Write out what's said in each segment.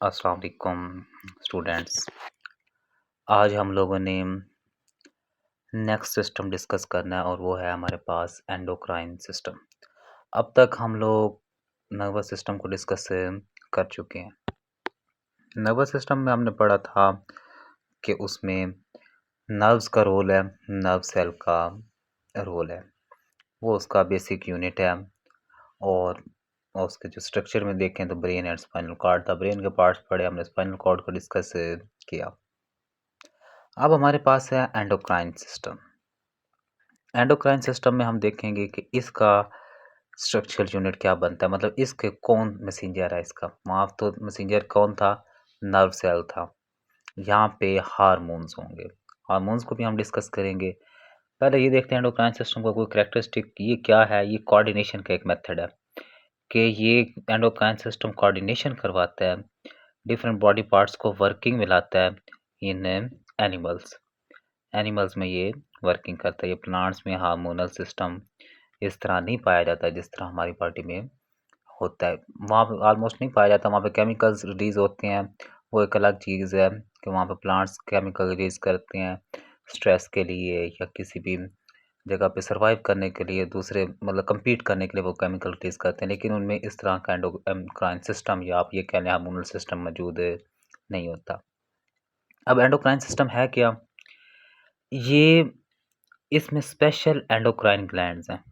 अस्सलाम वालेकुम स्टूडेंट्स। आज हम लोगों ने नेक्स्ट सिस्टम डिस्कस करना है और वो है हमारे पास एंडोक्राइन सिस्टम। अब तक हम लोग नर्वस सिस्टम को डिस्कस कर चुके हैं। नर्वस सिस्टम में हमने पढ़ा था कि उसमें नर्व्स का रोल है, नर्व सेल का रोल है, वो उसका बेसिक यूनिट है। और उसके जो स्ट्रक्चर में देखें तो ब्रेन एंड स्पाइनल कॉर्ड था। ब्रेन के पार्ट्स पढ़े हमने, स्पाइनल कॉर्ड को डिस्कस किया। अब हमारे पास है एंडोक्राइन सिस्टम। एंडोक्राइन सिस्टम में हम देखेंगे कि इसका स्ट्रक्चरल यूनिट क्या बनता है, मतलब इसके कौन मैसेंजर है। इसका माफ तो मैसेंजर कौन था? नर्व सेल था। यहाँ पे हार्मोन्स होंगे, हार्मोन्स को भी हम डिस्कस करेंगे। पहले ये देखते हैं एंडोक्राइन सिस्टम का कोई कैरेक्टरिस्टिक, ये क्या है। ये कोऑर्डिनेशन का एक मेथड है कि ये एंडोक्राइन सिस्टम कोऑर्डिनेशन करवाता है, डिफरेंट बॉडी पार्ट्स को वर्किंग में लाता है इन एनिमल्स में ये वर्किंग करता है। ये प्लांट्स में हार्मोनल सिस्टम इस तरह नहीं पाया जाता जिस तरह हमारी बॉडी में होता है। वहाँ पे ऑलमोस्ट नहीं पाया जाता, वहाँ पे केमिकल्स रिलीज होते हैं, वो एक अलग चीज़ है कि वहाँ पे प्लांट्स केमिकल रिलीज करते हैं स्ट्रेस के लिए या किसी भी जगह पे सर्वाइव करने के लिए, दूसरे मतलब कम्पीट करने के लिए वो केमिकल रिलीज करते हैं। लेकिन उनमें इस तरह का एंडोक्राइन सिस्टम या आप ये कह लें हार्मोनल सिस्टम मौजूद नहीं होता। अब एंडोक्राइन सिस्टम है क्या? ये इसमें स्पेशल एंडोक्राइन ग्लैंड्स हैं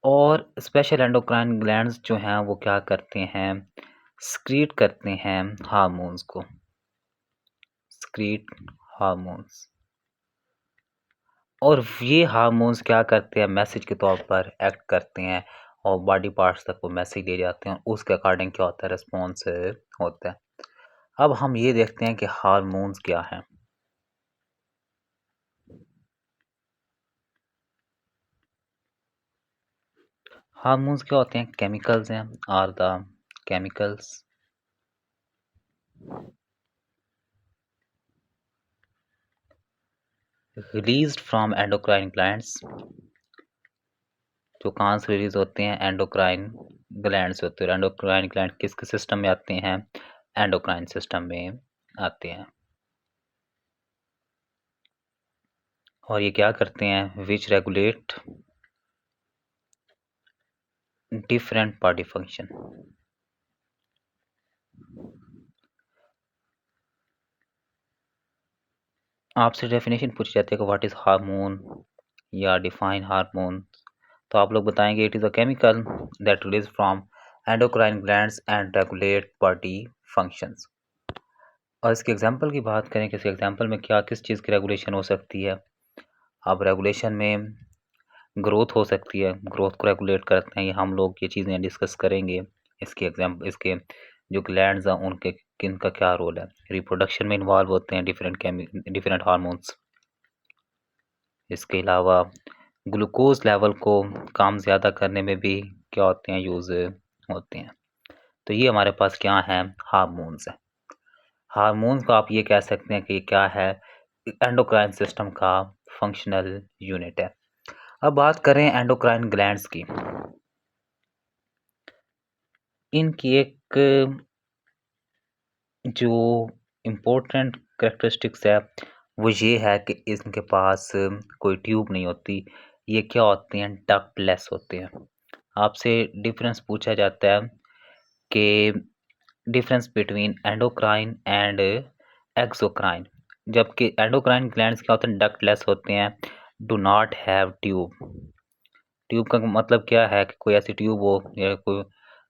और स्पेशल एंडोक्राइन ग्लैंड्स जो हैं वो क्या करते हैं, स्क्रीट करते हैं हार्मोन्स को, स्क्रीट हार्मोन्स। और ये हार्मोन्स क्या करते हैं, मैसेज के तौर पर एक्ट करते हैं और बॉडी पार्ट्स तक वो मैसेज ले जाते हैं। उसके अकॉर्डिंग क्या होता है, रिस्पॉन्स होता है। अब हम ये देखते हैं कि हार्मोन्स क्या हैं। हार्मोन्स क्या होते हैं? केमिकल्स हैं, are the chemicals released from endocrine glands, जो कहाँ से रिलीज होते हैं? एंडोक्राइन ग्लैंड से होते हैं। एंडोक्राइन ग्लैंड किसके सिस्टम में आते हैं? एंडोक्राइन सिस्टम में आते हैं। और ये क्या करते हैं? विच रेगुलेट डिफरेंट बॉडी फंक्शन। आपसे डेफिनेशन पूछी जाती है कि व्हाट इज हार्मोन या डिफाइन हार्मोन, तो आप लोग बताएंगे it is a chemical that release from endocrine glands and regulate body functions. और इसके एग्जांपल की बात करें, किसी एग्जांपल में क्या किस चीज़ की रेगुलेशन हो सकती है? अब रेगुलेशन में ग्रोथ हो सकती है, ग्रोथ को रेगुलेट करते हैं। ये हम लोग ये चीज़ें डिस्कस करेंगे। इसके जो ग्लैंड्स हैं उनके किनका क्या रोल है। रिप्रोडक्शन में इन्वॉल्व होते हैं डिफरेंट हार्मोन्स। इसके अलावा ग्लूकोज लेवल को काम ज़्यादा करने में भी क्या होते हैं, यूज़ होते हैं। तो ये हमारे पास क्या है? हार्मोन्स है। हार्मोन्स को आप ये कह सकते हैं कि ये क्या है? एंडोक्राइन सिस्टम का फंक्शनल यूनिट है। अब बात करें एंडोक्राइन ग्लैंड्स की। इनकी एक जो इम्पोर्टेंट कैरेक्टरिस्टिक्स है वो ये है कि इनके पास कोई ट्यूब नहीं होती। ये क्या होते हैं? डक्टलेस होते हैं। आपसे डिफरेंस पूछा जाता है कि difference between endocrine and exocrine. जबकि एंडोक्राइन ग्लैंड्स क्या होते हैं? डक्टलेस होते हैं, do not have tube. Tube का मतलब क्या है कि कोई ऐसी ट्यूब हो या कोई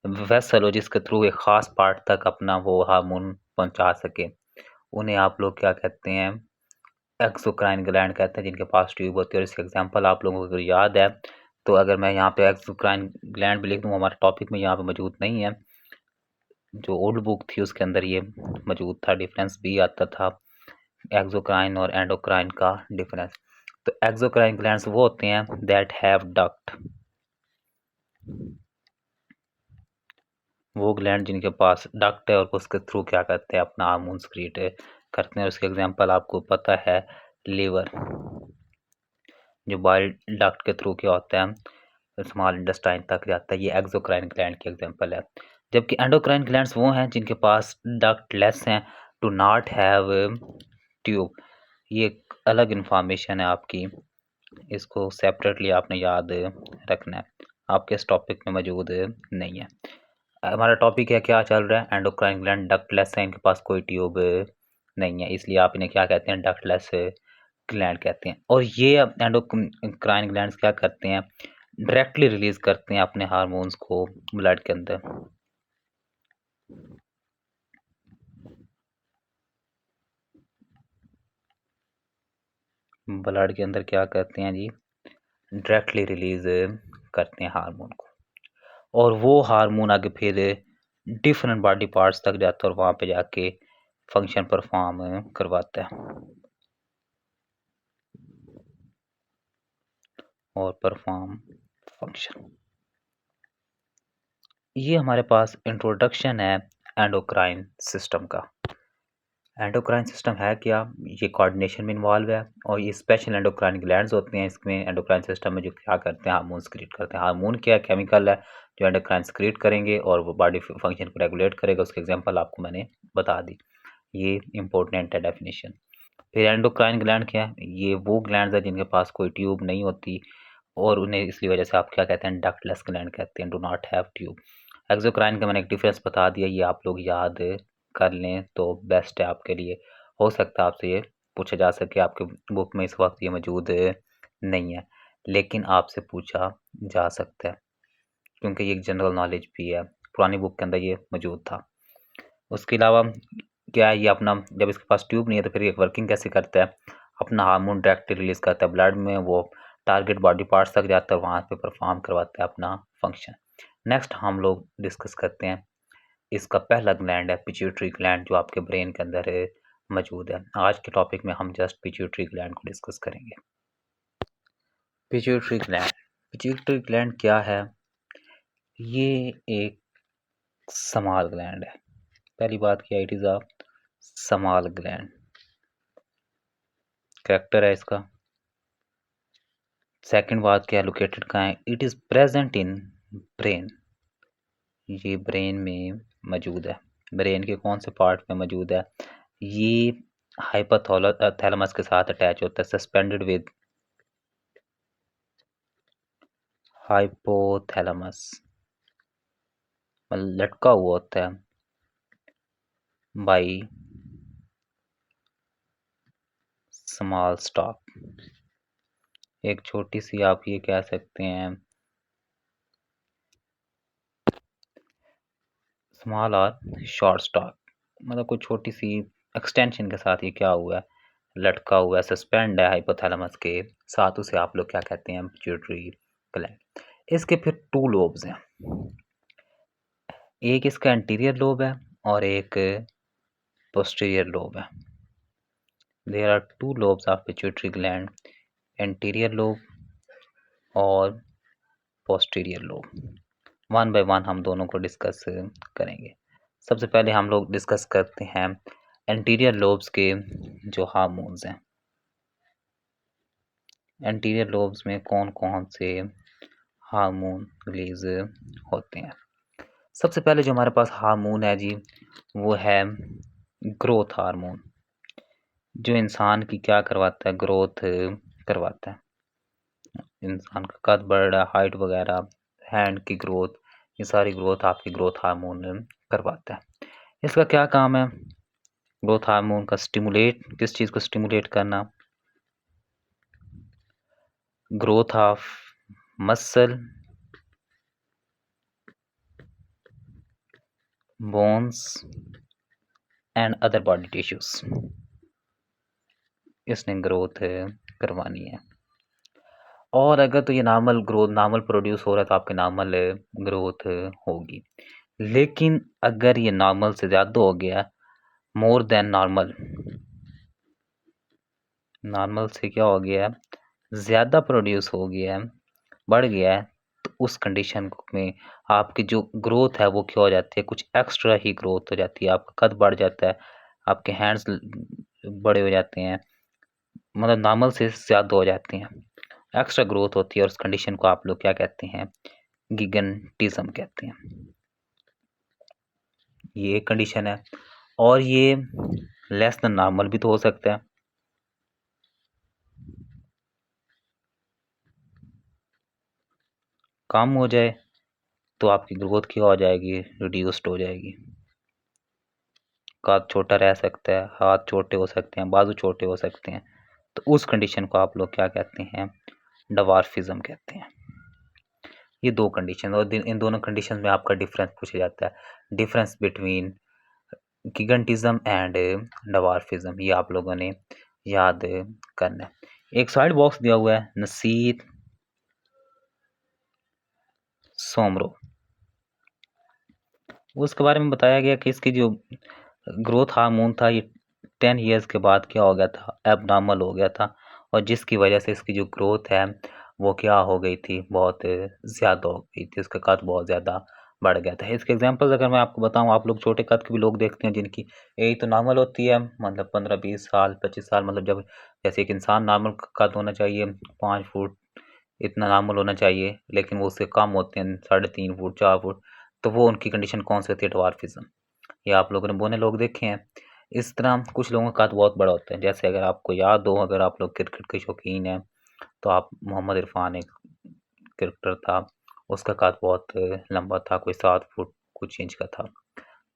वेसल हो जिसके थ्रू एक ख़ास पार्ट तक अपना वो हार्मोन पहुँचा सके। उन्हें आप लोग क्या कहते हैं? एक्सोक्राइन ग्लैंड कहते हैं, जिनके पास ट्यूब होती है। और इसके एग्जांपल आप लोगों को अगर याद है तो अगर मैं यहाँ पे एक्सोक्राइन ग्लैंड भी लिख दूँ, हमारे टॉपिक में यहाँ पे मौजूद नहीं है, जो ओल्ड बुक थी उसके अंदर ये मौजूद था। डिफरेंस भी आता था एक्सोक्राइन और एंडोक्राइन का डिफरेंस। तो एक्सोक्राइन ग्लैंड्स वो होते हैं दैट हैव डक्ट, वो ग्लैंड जिनके पास डक्ट है और उसके थ्रू क्या करते हैं? अपना हार्मोन क्रिएट करते हैं। उसके एग्जांपल आपको पता है, लीवर जो बाइल डक्ट के थ्रू क्या होता है? स्मॉल इंटेस्टाइन तक जाता है, ये एक्सोक्राइन ग्लैंड की एग्जांपल है। जबकि एंडोक्राइन ग्लैंड्स वो हैं जिनके पास डक्टलेस हैं, डू नॉट हैव ट्यूब। ये एक अलग इंफॉर्मेशन है आपकी, इसको सेपरेटली आपने याद रखना है, आपके इस टॉपिक में मौजूद नहीं है। हमारा टॉपिक है क्या चल रहा है, एंडोक्राइन ग्लैंड डक्टलेस है, इनके पास कोई ट्यूब नहीं है, इसलिए आप इन्हें क्या कहते हैं, डक्टलेस ग्लैंड कहते हैं। और ये एंडोक्राइन ग्लैंड्स क्या करते हैं, डायरेक्टली रिलीज करते हैं अपने हार्मोन्स को ब्लड के अंदर। ब्लड के अंदर क्या करते हैं जी, डायरेक्टली रिलीज करते हैं हार्मोन को, और वो हार्मोन आगे फिर डिफरेंट बॉडी पार्ट्स तक जाता है और वहाँ पे जाके फंक्शन परफॉर्म करवाता है और परफॉर्म फंक्शन। ये हमारे पास इंट्रोडक्शन है एंडोक्राइन सिस्टम का। एंडोक्राइन सिस्टम है क्या, ये कोऑर्डिनेशन में इन्वॉल्व है, और ये स्पेशल एंडोक्राइन ग्लैंड्स होते हैं इसमें एंडोक्राइन सिस्टम में, जो क्या करते हैं, हार्मोन क्रिएट करते हैं। हार्मोन क्या है, केमिकल है जो एंडोक्राइन क्रिएट करेंगे और वो बॉडी फंक्शन को रेगुलेट करेगा। उसके एग्जांपल आपको मैंने बता दी, ये इंपॉर्टेंट है डेफिनेशन। फिर एंडोक्राइन ग्लैंड क्या है, ये वो ग्लैंड्स है जिनके पास कोई ट्यूब नहीं होती, और उन्हें इसलिए वजह से आप क्या कहते हैं, डक्टलेस ग्लैंड कहते हैं, do not have tube. Exocrine का मैंने एक डिफरेंस बता दिया, ये आप लोग याद कर लें तो बेस्ट है आपके लिए। हो सकता है आपसे ये पूछा जा सके, आपके बुक में इस वक्त ये मौजूद नहीं है, लेकिन आपसे पूछा जा सकता है क्योंकि ये एक जनरल नॉलेज भी है, पुरानी बुक के अंदर ये मौजूद था। उसके अलावा क्या है, ये अपना जब इसके पास ट्यूब नहीं है तो फिर ये वर्किंग कैसे करता है, अपना हार्मोन डायरेक्टली रिलीज करता है ब्लड में, वो टारगेट बॉडी पार्ट्स तक जाता है, वहाँ पे परफॉर्म करवाता है अपना फंक्शन। नेक्स्ट हम लोग डिस्कस करते हैं, इसका पहला ग्लैंड है पिट्यूटरी ग्लैंड, जो आपके ब्रेन के अंदर मौजूद है। आज के टॉपिक में हम जस्ट पिट्यूटरी ग्लैंड को डिस्कस करेंगे। पिट्यूटरी ग्लैंड क्या है, ये एक स्मॉल ग्लैंड है। पहली बात क्या, it is a small gland, character है इसका। सेकंड बात क्या, लोकेटेड कहाँ है, it is present in brain, ये ब्रेन में मौजूद है। ब्रेन के कौन से पार्ट में मौजूद है, ये हाइपोथैलेमस के साथ अटैच होता है, सस्पेंडेड विद हाइपोथैलेमस, मतलब लटका हुआ होता है बाई स्मॉल स्टॉक, एक छोटी सी आप ये कह सकते हैं स्मॉल और शॉर्ट स्टॉक, मतलब कोई छोटी सी एक्सटेंशन के साथ ये क्या हुआ है, लटका हुआ है, सस्पेंड है हाइपोथैलेमस के साथ, उसे आप लोग क्या कहते हैं, पिट्यूटरी ग्लैंड। इसके फिर टू लोब्स हैं, एक इसका एंटीरियर लोब है और एक पोस्टीरियर लोब है। There are two lobes of pituitary gland, anterior lobe और posterior lobe. One by one हम दोनों को डिस्कस करेंगे। सबसे पहले हम लोग डिस्कस करते हैं एंटीरियर लोब्स के जो हार्मोन्स हैं। एंटीरियर लोब्स में कौन कौन से हार्मोन रिलीज होते हैं। सबसे पहले जो हमारे पास हार्मोन है जी, वो है ग्रोथ हार्मोन, जो इंसान की क्या करवाता है, ग्रोथ करवाता है। इंसान का कद बढ़ रहा है, हाइट वगैरह, हैंड की ग्रोथ, ये सारी ग्रोथ आपकी ग्रोथ हार्मोन करवाता है। इसका क्या काम है, ग्रोथ हार्मोन का स्टिमुलेट, किस चीज़ को स्टिमुलेट करना, growth of muscle, bones and other body tissues, इसने ग्रोथ करवानी है। और अगर तो ये नॉर्मल ग्रोथ, नॉर्मल प्रोड्यूस हो रहा है तो आपके नॉर्मल ग्रोथ होगी, लेकिन अगर ये नॉर्मल से ज़्यादा हो गया, मोर देन नॉर्मल, नॉर्मल से क्या हो गया है, ज़्यादा प्रोड्यूस हो गया है, बढ़ गया है, तो उस कंडीशन में आपकी जो ग्रोथ है वो क्या हो जाती है, कुछ एक्स्ट्रा ही ग्रोथ हो जाती है, आपका कद बढ़ जाता है, आपके हैंड्स बड़े हो जाते हैं, मतलब नॉर्मल से ज़्यादा हो जाते हैं। एक्स्ट्रा ग्रोथ होती है और उस कंडीशन को आप लोग क्या कहते हैं, गिगेंटिज्म कहते हैं। ये एक कंडीशन है और ये लेस देन नॉर्मल भी तो हो सकता है। कम हो जाए तो आपकी ग्रोथ क्या हो जाएगी, रिड्यूस्ड हो जाएगी। कद छोटा रह सकता है, हाथ छोटे हो सकते हैं, बाजू छोटे हो सकते हैं, तो उस कंडीशन को आप लोग क्या कहते हैं, डवार्फिज्म कहते हैं। ये दो कंडीशन और इन दोनों कंडीशन में आपका डिफरेंस पूछा जाता है, डिफरेंस बिटवीन गिगेंटिज्म एंड डवार्फिज्म, ये आप लोगों ने याद करना है। एक साइड बॉक्स दिया हुआ है, नसीर सोमरो, उसके बारे में बताया गया कि इसकी जो ग्रोथ हार्मोन था ये 10 ईयर्स के बाद क्या हो गया था, एबनॉर्मल हो गया था और जिसकी वजह से इसकी जो ग्रोथ है वो क्या हो गई थी, बहुत ज़्यादा हो गई थी, इसका कद बहुत ज़्यादा बढ़ गया था। इसके एग्जांपल्स अगर मैं आपको बताऊं, आप लोग छोटे कद के भी लोग देखते हैं जिनकी एज तो नॉर्मल होती है, मतलब 15-20 साल 25 साल, मतलब जब जैसे एक इंसान नॉर्मल कद होना चाहिए 5 फुट, इतना नॉर्मल होना चाहिए, लेकिन वो उससे कम होते हैं 3.5 फुट 4 फुट, तो वो उनकी कंडीशन कौन सी होती है, ड्वार्फिज्म। ये आप लोगों ने बौने लोग देखे हैं। इस तरह कुछ लोगों का कद बहुत बड़ा होता है, जैसे अगर आपको याद हो, अगर आप लोग क्रिकेट के शौकीन हैं तो आप मोहम्मद इरफान एक क्रिकेटर था, उसका कद बहुत लंबा था, कोई 7 फुट कुछ इंच का था।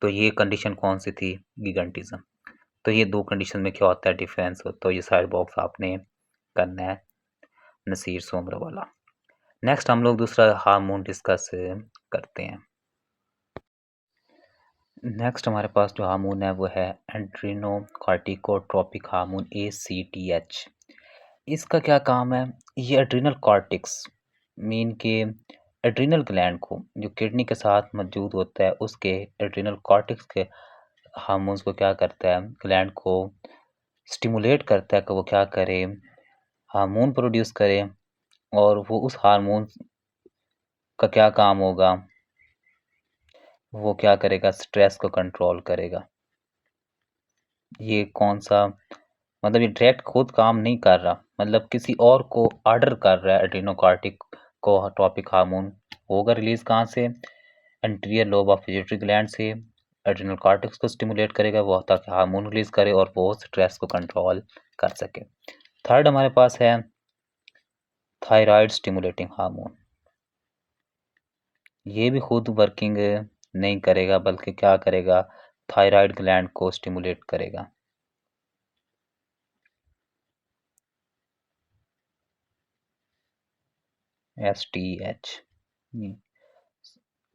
तो ये कंडीशन कौन सी थी, गिगेंटिज्म। तो ये दो कंडीशन में क्या होता है, डिफरेंस होता है। तो ये साइड बॉक्स आपने करना है, नसीर सोमर वाला। नेक्स्ट हम लोग दूसरा हार्मोन डिस्कस करते हैं। नेक्स्ट हमारे पास जो हार्मोन है वो है एड्रेनोकॉर्टिकोट्रोपिक हार्मोन, ACTH। इसका क्या काम है, ये एड्रिनल कॉर्टिक्स मीन के एड्रिनल ग्लैंड को जो किडनी के साथ मौजूद होता है उसके एड्रिनल कॉर्टिक्स के हार्मोन्स को क्या करता है, ग्लैंड को स्टिमुलेट करता है कि वो क्या करे, हार्मोन प्रोड्यूस करे। और वो उस हार्मोन का क्या काम होगा, वो क्या करेगा, स्ट्रेस को कंट्रोल करेगा। ये कौन सा, मतलब ये डायरेक्ट खुद काम नहीं कर रहा, मतलब किसी और को ऑर्डर कर रहा है। एड्रेनोकॉर्टिक को टॉपिक हार्मोन होगा रिलीज कहाँ से, anterior lobe of pituitary gland से। एड्रेनल कॉर्टेक्स को स्टिमुलेट करेगा वो, ताकि हार्मोन रिलीज करे और वो स्ट्रेस को कंट्रोल कर सके। थर्ड हमारे पास है थायराइड स्टिमुलेटिंग हार्मोन। ये भी खुद वर्किंग नहीं करेगा, बल्कि क्या करेगा, थायराइड ग्लैंड को स्टिमुलेट करेगा। STH,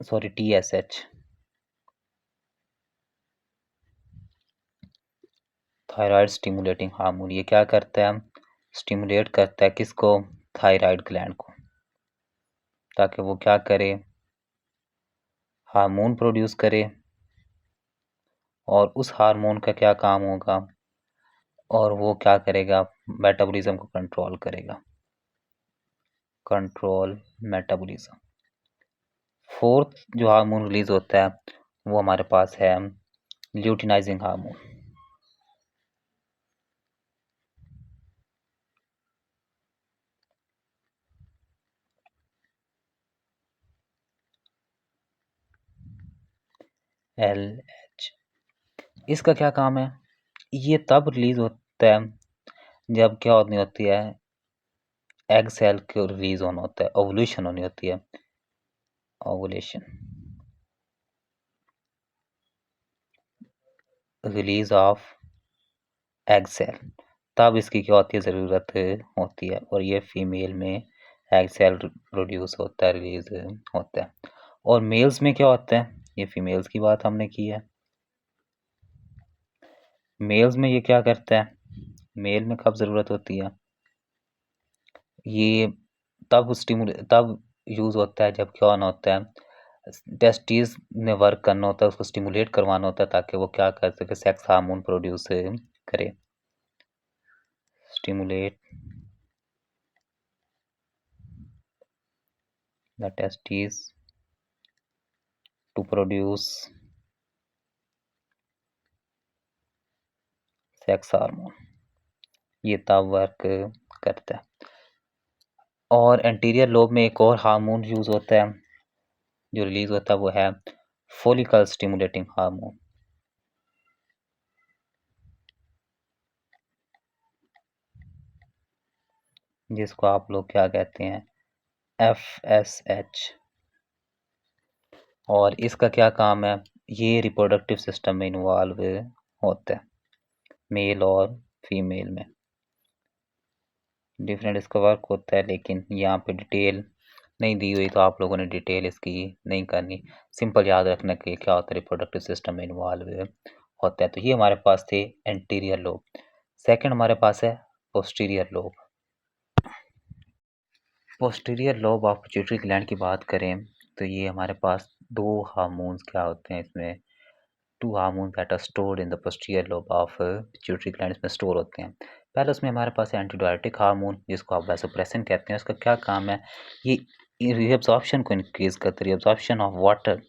sorry TSH, thyroid stimulating hormone. ये क्या करता है, स्टिमुलेट करता है किसको, थायराइड ग्लैंड को, ताकि वो क्या करे, हार्मोन प्रोड्यूस करे। और उस हार्मोन का क्या काम होगा, और वो क्या करेगा, मेटाबॉलिज्म को कंट्रोल करेगा, कंट्रोल मेटाबॉलिज्म। फोर्थ जो हार्मोन रिलीज होता है वो हमारे पास है ल्यूटिनाइजिंग हार्मोन। LH, इसका क्या काम है, ये तब रिलीज होता है जब क्या होती है, एग सेल को रिलीज होना होता है, ओवुलेशन होनी होती है, ovulation, release of egg cell, तब इसकी क्या होती है, ज़रूरत होती है। और ये फीमेल में एग सेल प्रोड्यूस होता है, रिलीज होता है। और मेल्स में क्या होता है, ये फीमेल्स की बात हमने की है। मेल्स में ये क्या करता है, मेल में कब ज़रूरत होती है, ये तब यूज़ होता है जब क्या होना होता है, टेस्टिस ने वर्क करना होता है, उसको स्टिमुलेट करवाना होता है, ताकि वो क्या कर सके, सेक्स हार्मोन प्रोड्यूस करे, stimulate the testis to produce sex hormone. ये तब वर्क करता है। और एंटीरियर लोब में एक और हार्मोन यूज़ होता है, जो रिलीज़ होता है वो है फॉलिकल स्टिमुलेटिंग हार्मोन, जिसको आप लोग क्या कहते हैं, FSH। और इसका क्या काम है, ये रिप्रोडक्टिव सिस्टम में इन्वॉल्व होता है, मेल और फीमेल में डिफरेंट इसका वर्क होता है, लेकिन यहाँ पे डिटेल नहीं दी हुई, तो आप लोगों ने डिटेल इसकी नहीं करनी, सिंपल याद रखना कि क्या होता है, रिप्रोडक्टिव सिस्टम में इन्वॉल्व होता है। तो ये हमारे पास थे एंटीरियर लोब। सेकंड हमारे पास है posterior lobe. Posterior lobe of pituitary gland की बात करें तो ये हमारे पास दो हार्मोन्स क्या होते हैं इसमें, two hormone that are stored in the posterior lobe of pituitary gland इसमें स्टोर होते हैं। पहले उसमें हमारे पास है एंटीडायरेटिक हार्मोन, जिसको आप वैसोप्रेसिन कहते हैं। उसका क्या काम है, ये रीअब्जॉर्प्शन को इंक्रीज करता है, reabsorption of water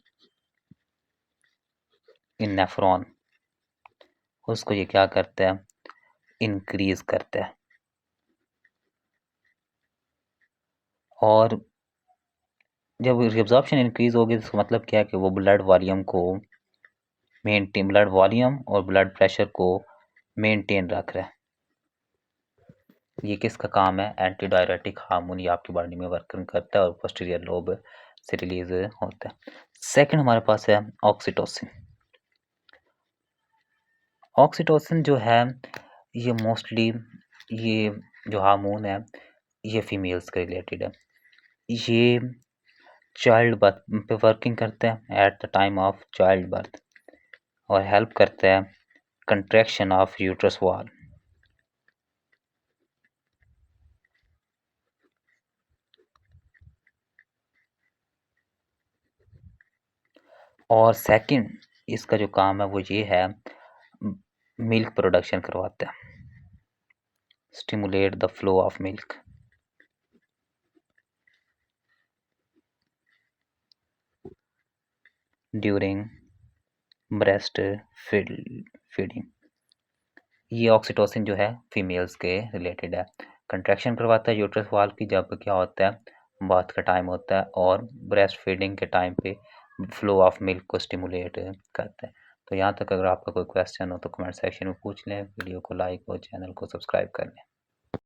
in nephron, उसको ये क्या करता है, इंक्रीज करता है। और जब रीअब्जॉर्प्शन इंक्रीज होगी तो इसका मतलब क्या है कि वो ब्लड वॉल्यूम को मेंटेन, ब्लड वॉल्यूम और ब्लड प्रेशर को मेंटेन रख रहा है। ये किसका काम है, एंटी डायरेटिक हार्मोन, ये आपकी बॉडी में वर्किंग करता है और पोस्टीरियर लोब से रिलीज होता है। सेकंड हमारे पास है ऑक्सीटोसिन। ऑक्सीटोसिन जो है ये मोस्टली, ये जो हार्मोन है ये फीमेल्स के रिलेटेड है। ये चाइल्ड बर्थ पे वर्किंग करता है at the time of child birth, और हेल्प करता है कंट्रैक्शन ऑफ यूट्रस वॉल। और सेकंड इसका जो काम है वो ये है, मिल्क प्रोडक्शन करवाता है, stimulate the flow of milk during breast feeding. ये ऑक्सीटोसिन जो है फीमेल्स के रिलेटेड है, कंट्रैक्शन करवाता है यूट्रस वॉल की जब क्या होता है, बाथ का टाइम होता है, और ब्रेस्ट फीडिंग के टाइम पे फ्लो ऑफ मिल्क को स्टिमुलेट करता है। तो यहाँ तक अगर आपका कोई क्वेश्चन हो तो कमेंट सेक्शन में पूछ लें, वीडियो को लाइक और चैनल को सब्सक्राइब कर लें।